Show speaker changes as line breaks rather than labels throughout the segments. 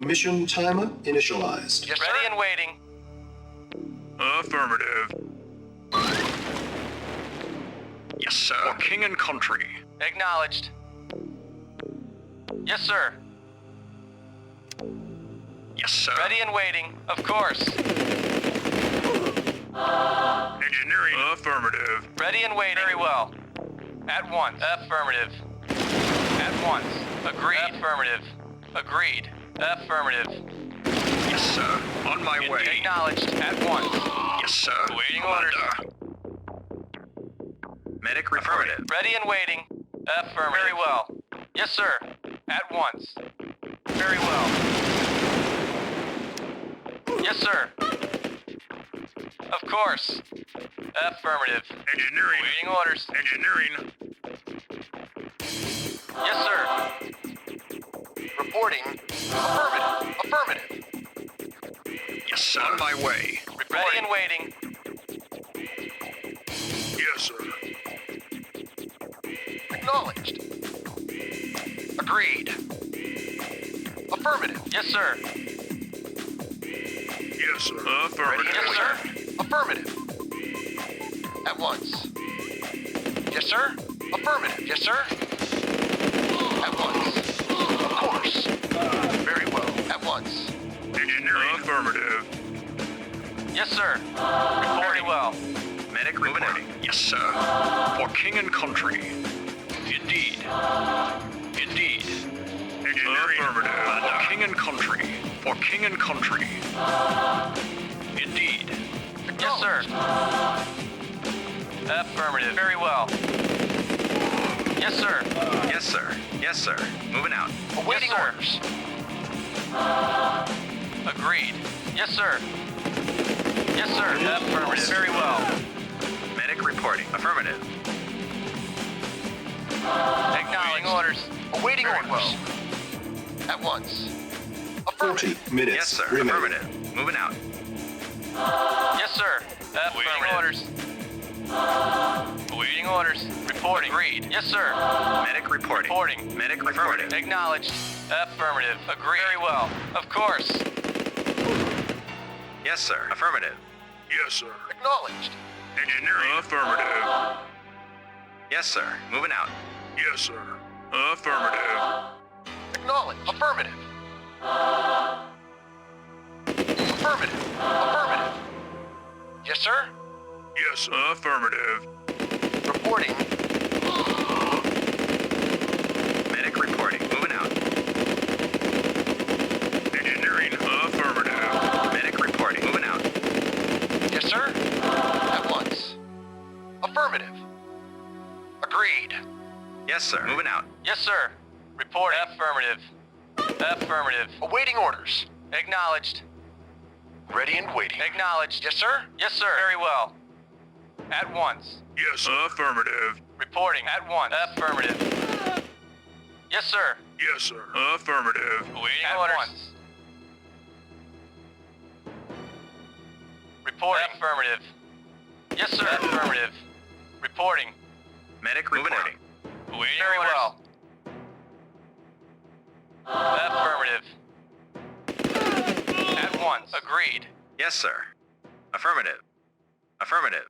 Mission timer initialized.
Yes, ready and waiting.
Affirmative. Yes, sir. For king and country.
Acknowledged. Yes, sir.
Yes, sir.
Ready and waiting. Of course.
Engineering. Affirmative.
Ready and waiting. Very well. At once. Affirmative. At once. Agreed. Affirmative. Agreed. Affirmative.
Yes, sir. On my way.
Acknowledged. At once.
Yes, sir.
Waiting orders.
Medic affirmative.
Ready and waiting. Affirmative. Very well. Yes, sir. At once. Very well. Yes, sir. Of course. Affirmative.
Engineering.
Waiting orders.
Engineering.
Yes, sir.
Reporting. Affirmative. Affirmative.
Yes, sir. On my way.
Ready and waiting.
Yes, sir.
Acknowledged. Agreed. Affirmative.
Yes, sir.
Yes, sir.
Ready
Affirmative.
and
Yes, sir.
waiting. Affirmative. At once. Yes, sir. Affirmative. Yes, sir. At once. Of course. Very well. At once.
Engineering. Affirmative.
Yes, sir. Very well.
Medic reporting. Yes, sir. For king and country. Indeed. Indeed. Engineering. Affirmative. For king and country. For king and country. Indeed.
Yes, sir. Affirmative. Very well. Yes, sir.
Yes, sir. Yes, sir. Moving out.
Awaiting
Yes, sir.
orders.
Agreed. Yes, sir. Yes, sir. Affirmative. Very well.
Medic reporting. Affirmative.
Acknowledging orders.
Awaiting
Very
orders.
well.
At once.
40
Affirmative.
minutes
Yes, sir.
remaining.
Affirmative. Moving out.
Yes, sir. Awaiting orders. Awaiting orders. Reporting. Agreed. Yes, sir.
Medic reporting.
Reporting.
Medic affirmative.
Acknowledged. Affirmative. Agreed. Very well. Of course.
Yes, sir. Affirmative. Yes, sir.
Acknowledged.
Engineering. Affirmative. Yes, sir. Moving out. Yes, sir. Affirmative.
Acknowledged. Affirmative. Affirmative. Affirmative. Yes, sir.
Yes, sir. Affirmative.
Reporting.
Medic reporting. Moving out. Engineering. Affirmative. Medic reporting. Moving out.
Yes, sir. At once. Affirmative. Agreed.
Yes, sir. Moving out.
Yes, sir. Reporting. Affirmative. Affirmative.
Awaiting orders.
Acknowledged.
Ready and waiting.
Acknowledged.
Yes, sir.
Yes, sir. Very well. At once.
Yes, sir. Affirmative.
Reporting. At once. Affirmative. Yes, sir.
Yes, sir. Affirmative.
Awaiting orders. Once. Reporting. Affirmative. Yes, sir. Affirmative. Reporting.
Medic reporting.
Awaiting Very orders. Well. Affirmative. At once. Agreed.
Yes, sir. Affirmative. Affirmative.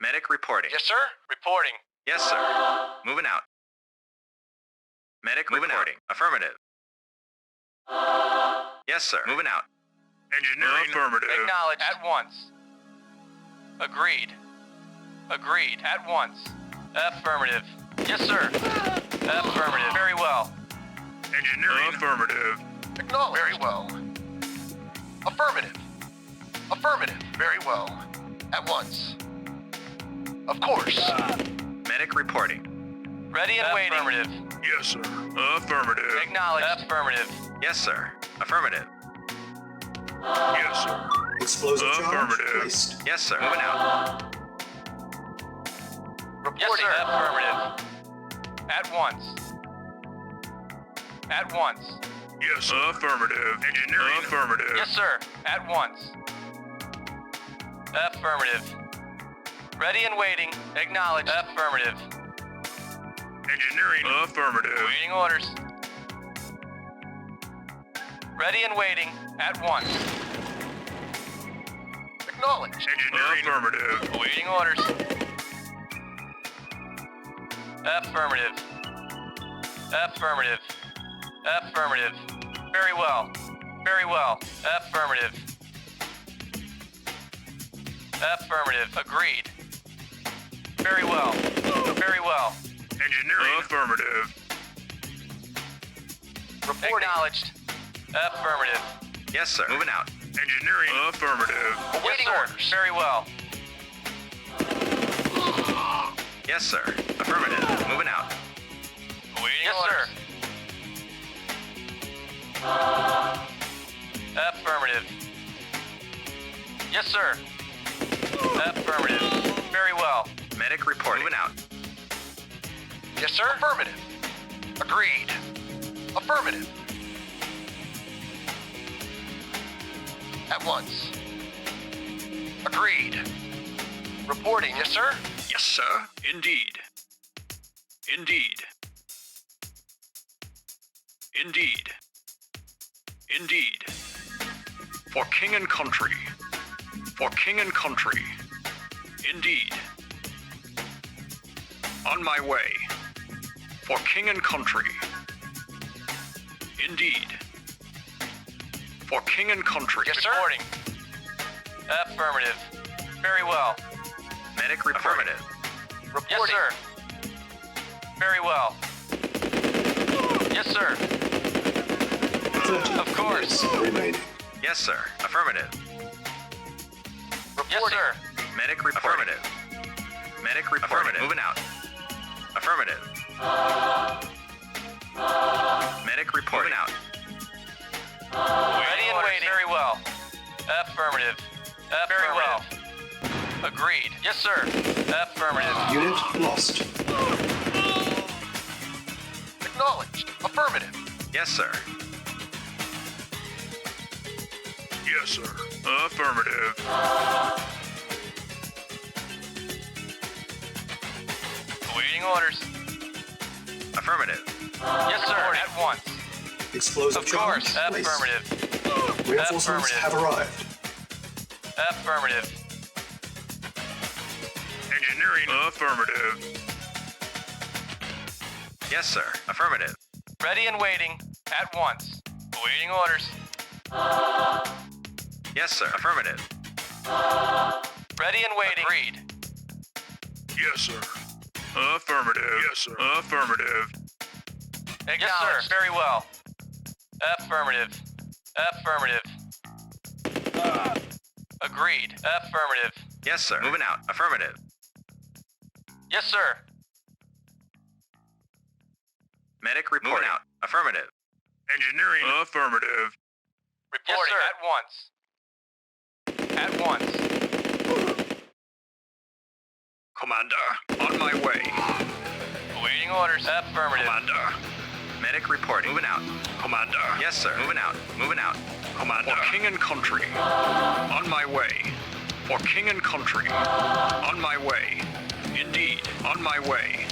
Medic reporting.
Yes, sir.
Reporting.
Yes, sir. Moving out. Medic moving reporting. Out. Affirmative. Yes, sir. Moving out. Engineering. Affirmative.
Acknowledged. At once. Agreed. Agreed. At once. Affirmative. Yes, sir. Affirmative. Very well.
Engineering. Affirmative.
Acknowledged. Very well. Affirmative. Affirmative. Very well. At once. Of course.
Medic reporting.
Ready and waiting. Affirmative.
Yes, sir. Affirmative.
Acknowledged. Affirmative.
Yes, sir. Affirmative. Yes, sir.
Explosive charge
Affirmative.
placed.
Yes, sir. Moving out.
Yes, sir. Affirmative. At once. At once.
Yes, sir. Affirmative. Engineering. Affirmative.
Yes, sir. At once. Affirmative. Ready and waiting. Acknowledged. Affirmative.
Engineering. Affirmative.
Awaiting orders. Ready and waiting. At once.
Acknowledged.
Engineering. Affirmative.
Awaiting orders. Affirmative. Affirmative. Affirmative. Very well. Very well. Affirmative. Affirmative. Agreed. Very well. Very well.
Engineering. Affirmative.
Reporting.
Acknowledged. Affirmative.
Yes, sir. Moving out. Engineering. Affirmative.
Awaiting
Yes, sir.
orders.
Very well.
Yes, sir. Affirmative. Moving out.
Awaiting yes, orders. Sir. Affirmative. Yes, sir. Affirmative. Very well.
Medic reporting. Moving out.
Yes, sir. Affirmative. Agreed. Affirmative. At once. Agreed. Reporting, yes, sir.
Yes, sir. Indeed. Indeed. Indeed. Indeed. For king and country. For king and country. Indeed. On my way. For king and country. Indeed. For king and country.
Yes, sir.
Reporting. Affirmative. Very well.
Medic reporting.
Yes, sir. Very well. Yes, sir.
30
Of course.
minutes remaining.
Yes, sir. Affirmative.
Yes, sir.
Medic reporting. Affirmative. Medic reporting. Moving out. Affirmative. Medic reporting. Moving out.
Ready and waiting. Very well. Affirmative. Very well. Agreed. Yes, sir. Affirmative.
Unit lost.
Acknowledged. Affirmative.
Yes, sir. Yes, sir. Affirmative.
Awaiting orders.
Affirmative.
Yes, sir. At once.
Explosive
Of
charge
course.
placed.
Affirmative.
Reinforcements have arrived.
Affirmative.
Engineering. Affirmative. Yes, sir. Affirmative.
Ready and waiting. At once. Awaiting orders.
Yes, sir. Affirmative.
Ready and waiting. Agreed.
Yes, sir. Affirmative. Yes, sir. Affirmative.
Yes, sir. Very well. Affirmative. Affirmative. Agreed. Affirmative.
Yes, sir. Moving out. Affirmative.
Yes, sir.
Medic reporting. Moving out. Affirmative. Engineering. Affirmative.
Reporting. Yes, sir. At once. At once.
Commander, on my way.
Awaiting orders. Affirmative.
Commander. Medic reporting. Moving out. Commander. Yes, sir. Moving out. Moving out. Commander. For king and country. On my way. For king and country. On my way. Indeed. On my way.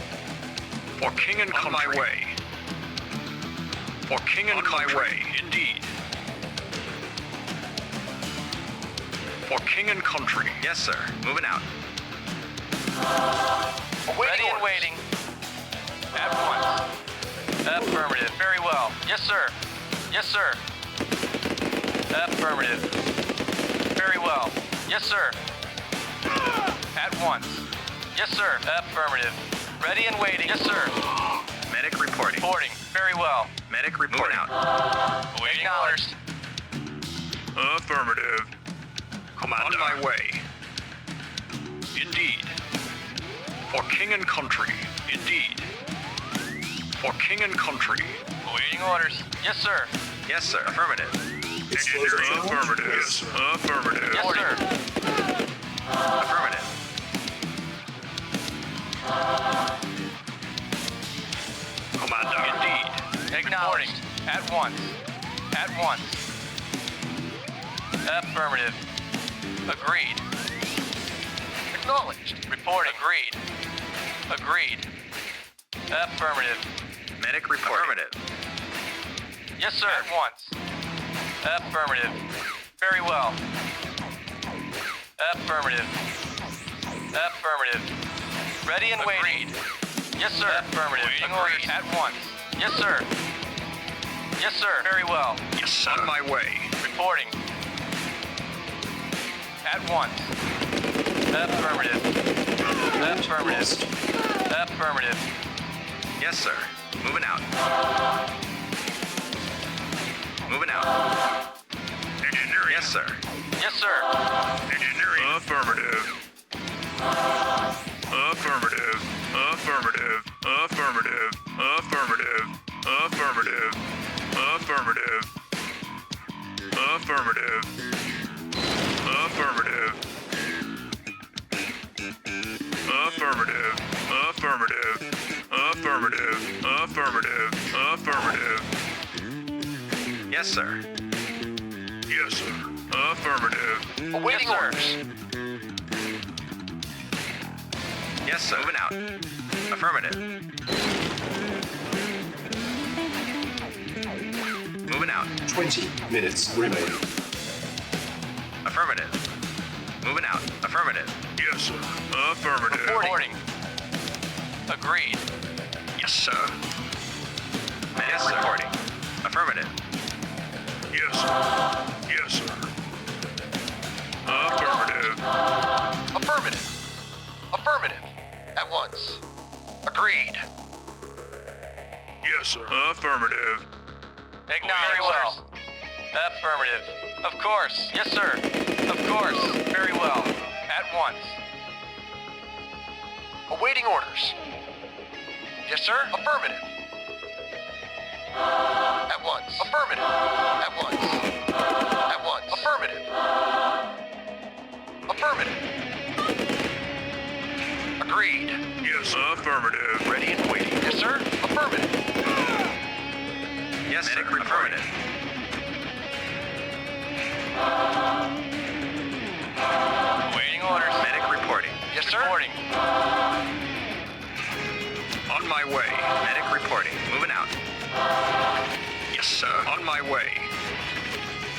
For king and country. On my way. For king and country. On my way. Indeed. For king and country. Yes, sir. Moving out.
Ready and waiting. At once. Affirmative. Very well. Yes, sir. Yes, sir. Affirmative. Very well. Yes, sir. At once. Yes, sir. Affirmative. Ready and waiting. Yes, sir.
Medic reporting.
Reporting. Very well.
Medic reporting. Out.
Awaiting orders.
Affirmative. Commander. On my way. Indeed. For king and country. Indeed. For king and country.
Awaiting orders. Yes, sir.
Yes, sir. Affirmative.
Explosive charge.
Affirmative.
Yes.
Affirmative.
Yes, sir.
Affirmative. Commander. Indeed.
Acknowledged. At once. At once. Affirmative. Agreed.
Acknowledged.
Reporting. Agreed. Agreed. Affirmative.
Medic report. Affirmative.
Yes, sir. At once. Affirmative. Very well. Affirmative. Affirmative. Ready and waiting. Yes, sir. Affirmative. Waiting orders. At once. Yes, sir. Yes, sir. Very well.
Yes, sir. On my way.
Reporting. At once. Affirmative. Affirmative. Affirmative.
Yes, sir. Moving out. Moving out. Engineering. Yes, sir.
Yes, sir.
Engineering. Affirmative. Affirmative. Affirmative. Affirmative. Affirmative. Affirmative. Affirmative. Affirmative. Affirmative. Affirmative. Affirmative. Affirmative. Affirmative. Affirmative. Yes, sir. Yes, sir. Affirmative.
Awaiting
Yes, sir.
orders.
Yes, sir. Moving out. Affirmative. Moving out.
20 minutes remaining.
Affirmative. Moving out. Affirmative. Yes, sir. Affirmative.
Reporting. Agreed.
Yes, sir. Yes, sir. Reporting. Affirmative. Yes, sir. Yes, sir. Affirmative.
Affirmative. Affirmative. At once. Agreed.
Yes, sir. Affirmative.
Acknowledged. Very well. Affirmative. Of course. Yes, sir. Of course. Very well. At once.
Awaiting orders. Yes, sir. Affirmative. At once. Affirmative. At once. At once. Affirmative. Affirmative. Agreed.
Yes, affirmative.
Ready and waiting. Yes, sir. Affirmative.
Yes, sir. Affirmative.
Awaiting orders.
Medic reporting.
Yes, sir.
Reporting.
On my way. Medic reporting. Moving out. Yes, sir. On my way.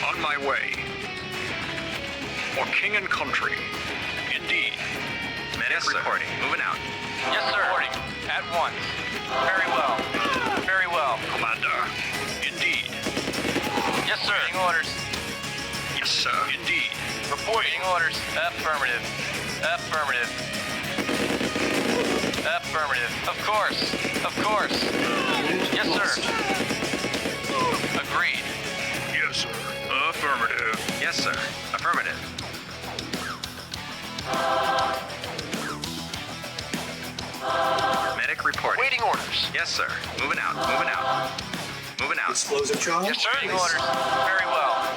On my way. For king and country. Indeed. Medic reporting. Moving out.
Yes, sir. Reporting. At once. Very well. Very well.
Commander. Indeed.
Yes, sir. Awaiting orders.
Yes, sir. Indeed.
Reporting orders. Affirmative. Affirmative. Affirmative. Of course. Of course. Yes, sir. Agreed.
Yes, sir. Affirmative. Yes, sir. Affirmative. Medic reporting.
Awaiting orders.
Yes, sir. Moving out. Moving out. Moving out.
Explosive charge.
Yes, sir.
Awaiting orders. Very well.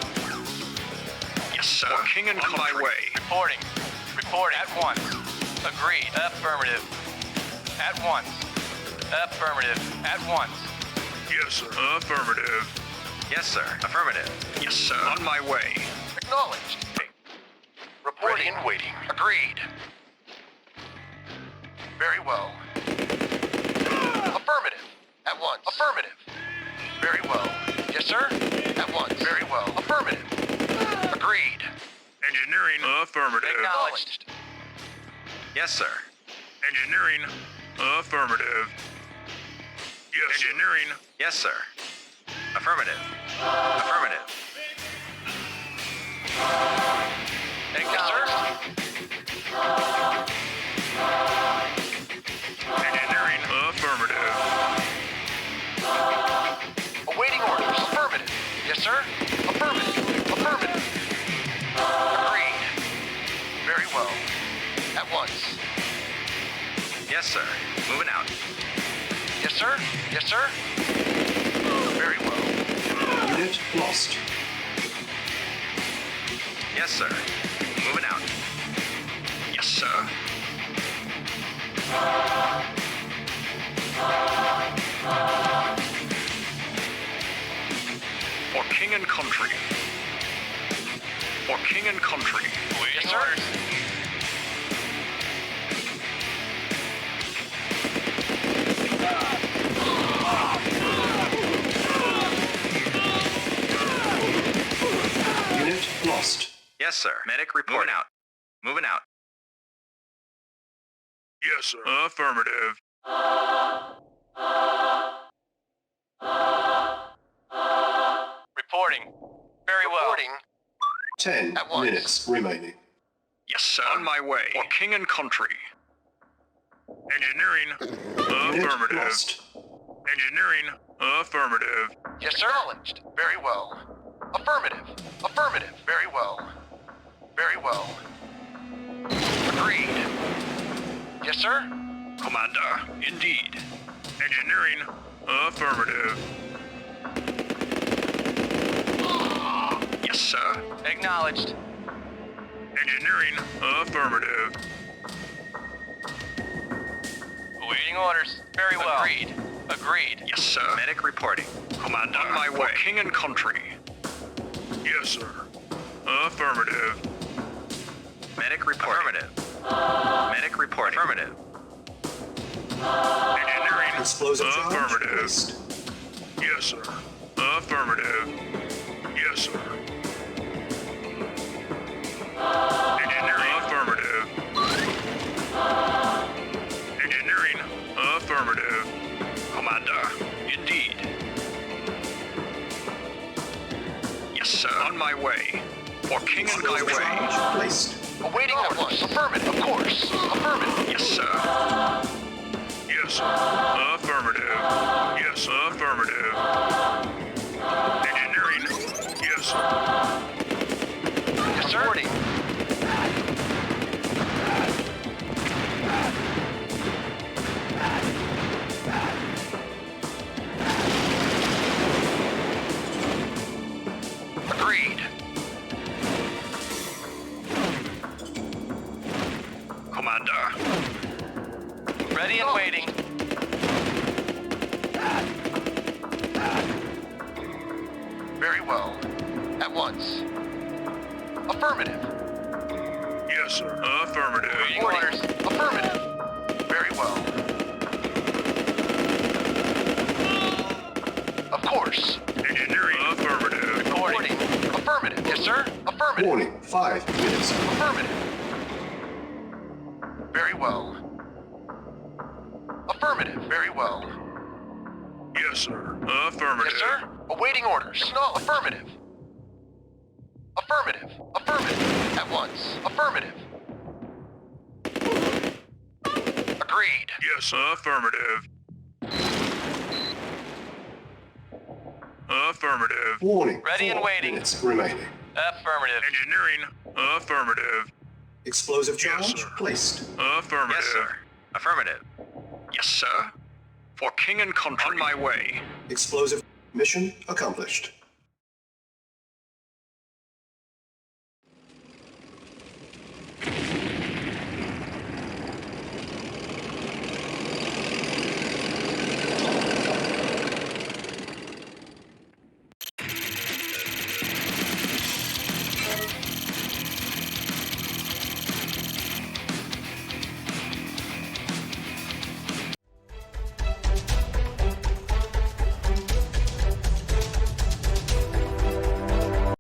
Yes, sir. For king and country. On my way.
Reporting. Reporting. At once. Agreed. Affirmative. At once. Affirmative. At once.
Yes, sir. Affirmative. Yes, sir. Affirmative. Yes, sir. On my way.
Acknowledged. Reporting and waiting. Agreed. Very well. Affirmative. At once. Affirmative. Very well. Yes, sir. At once. Very well. Affirmative. Agreed.
Engineering. Affirmative.
Acknowledged.
Yes, sir. Engineering. Affirmative. Yes, engineering. Yes, sir. Affirmative. Affirmative.
Acknowledged.
Engineering. Affirmative.
Awaiting orders. Affirmative. Yes, sir. Affirmative. Affirmative. Agreed. Very well. At once.
Yes, sir. Moving out.
Yes, sir. Yes, sir. Very well.
Unit lost.
Yes, sir. Moving out. Yes, sir. For king and country. For king and country.
Waiting
Yes, sir.
orders.
Unit lost.
Yes, sir. Medic report. Moving out. Moving out. Yes, sir. Affirmative.
Reporting. Very well.
Reporting.
10
At once.
minutes remaining.
Yes, sir. On my way. For king and country. Engineering.
Unit
Affirmative.
lost.
Engineering. Affirmative.
Yes, sir. Acknowledged. Very well. Affirmative. Affirmative. Very well. Very well. Agreed. Yes, sir.
Commander. Indeed. Engineering. Affirmative. Yes, sir.
Acknowledged.
Engineering. Affirmative.
Awaiting orders. Very well. Agreed. Agreed.
Yes, sir. Medic reporting. Commander. On my way. For king and country. Yes, sir. Affirmative. Medic reporting. Affirmative. Medic reporting. Affirmative. Engineering.
Explosive charge
Affirmative.
placed.
Yes, sir. Affirmative. Yes, sir. Engineering. Affirmative. Engineering. Affirmative. Commander. Indeed. Yes, sir. On my way. For king and my
Explosive
way.
charge placed.
Awaiting orders. Affirmative. Of course. Affirmative.
Yes, sir. Yes, sir. Affirmative. Yes, affirmative. Engineering. Yes, sir.
Yes, sir. Reporting. Agreed.
Commander.
Ready and waiting.
Very well. At once. Affirmative.
Yes, sir. Affirmative.
Waiting
Reporting.
orders.
Affirmative. Very well. Of course.
Engineering. Affirmative.
Reporting. Affirmative. Yes, sir. Affirmative.
Warning, 5 minutes.
Affirmative. Very well. Affirmative. Very well.
Yes, sir. Affirmative.
Yes, sir. Awaiting orders. No. Affirmative. Affirmative. Affirmative. At once. Affirmative. Agreed.
Yes, affirmative. Affirmative.
Warning,
Ready and
4
waiting.
minutes remaining.
Affirmative.
Engineering. Affirmative.
Explosive
Yes,
charge
sir.
placed.
Affirmative. Yes, sir. Affirmative. Yes, sir. For king and country. On my way.
Explosive mission accomplished.